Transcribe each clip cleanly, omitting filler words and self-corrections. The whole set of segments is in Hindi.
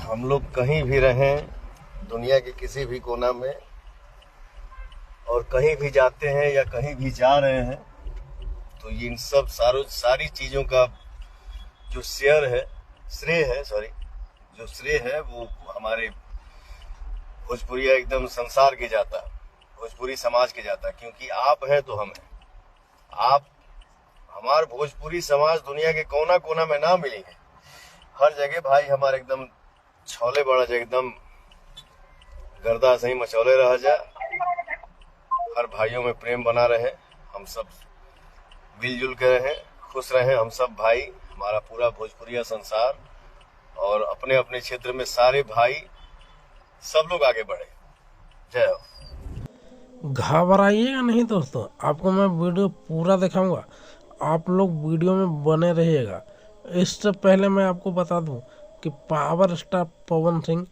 हम लोग कहीं भी रहें दुनिया के किसी भी कोना में और कहीं भी जाते हैं या कहीं भी जा रहे हैं तो ये इन सब सारी चीज़ों का जो श्रेय है वो हमारे भोजपुरिया एकदम संसार के जाता, भोजपुरी समाज के जाता, क्योंकि आप हैं तो हम हैं। आप हमारे भोजपुरी समाज दुनिया के कोना कोना में ना मिलेंगे, हर जगह भाई हमारे एकदम छौले बड़ा जाए, एकदम गर्दा सही मचौले रह जाए, हर भाइयों में प्रेम बना रहे, हम सब मिलजुल के रहें, खुश रहें, हम सब भाई, हमारा पूरा भोजपुरिया संसार और अपने अपने क्षेत्र में सारे भाई सब लोग आगे बढ़े। जय हो। घबराइएगा नहीं दोस्तों, आपको मैं वीडियो पूरा दिखाऊंगा, आप लोग वीडियो में बने रहिएगा। इससे पहले मैं आपको बता दूं कि पावर स्टार पवन सिंह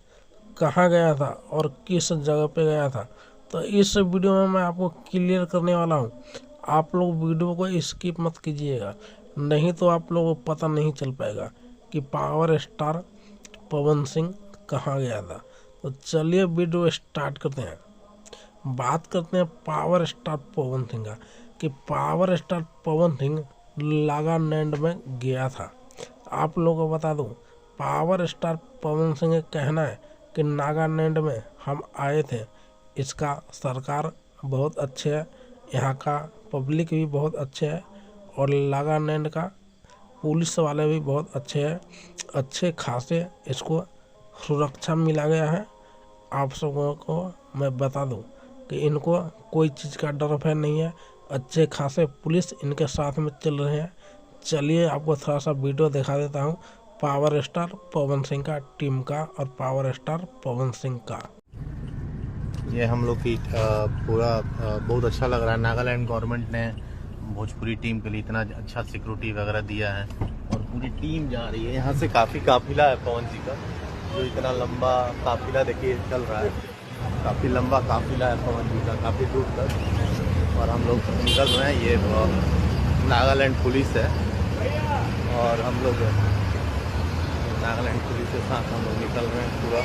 कहाँ गया था और किस जगह पे गया था, तो इस वीडियो में मैं आपको क्लियर करने वाला हूं। आप लोग वीडियो को स्किप मत कीजिएगा, नहीं तो आप लोगों को पता नहीं चल पाएगा कि पावर स्टार पवन सिंह कहाँ गया था। तो चलिए वीडियो स्टार्ट करते हैं। बात करते हैं पावर स्टार पवन सिंह का कि पावर स्टार पवन सिंह नागालैंड में गया था। आप लोगों को बता दूं, पावर स्टार पवन सिंह का कहना है कि नागालैंड में हम आए थे, इसका सरकार बहुत अच्छे है, यहाँ का पब्लिक भी बहुत अच्छे है और नागालैंड का पुलिस वाले भी बहुत अच्छे हैं, अच्छे खासे इसको सुरक्षा मिला गया है। आप सबों को मैं बता दूं कि इनको कोई चीज़ का डर भय नहीं है, अच्छे खासे पुलिस इनके साथ में चल रहे हैं। चलिए आपको थोड़ा सा वीडियो दिखा देता हूं पावर स्टार पवन सिंह का टीम का और पावर स्टार पवन सिंह का। ये हम लोग की पूरा बहुत अच्छा लग रहा है। नागालैंड गवर्नमेंट ने भोजपुरी टीम के लिए इतना अच्छा सिक्योरिटी वगैरह दिया है और पूरी टीम जा रही है। यहाँ से काफ़ी काफिला है पवन जी का, जो इतना लंबा काफिला देखिए चल रहा है, काफ़ी लंबा काफिला है पवन जी का, काफ़ी दूर तक। और हम लोग निकल रहे हैं, ये नागालैंड पुलिस है और हम लोग नागालैंड पुलिस के साथ हम लोग निकल रहे हैं पूरा।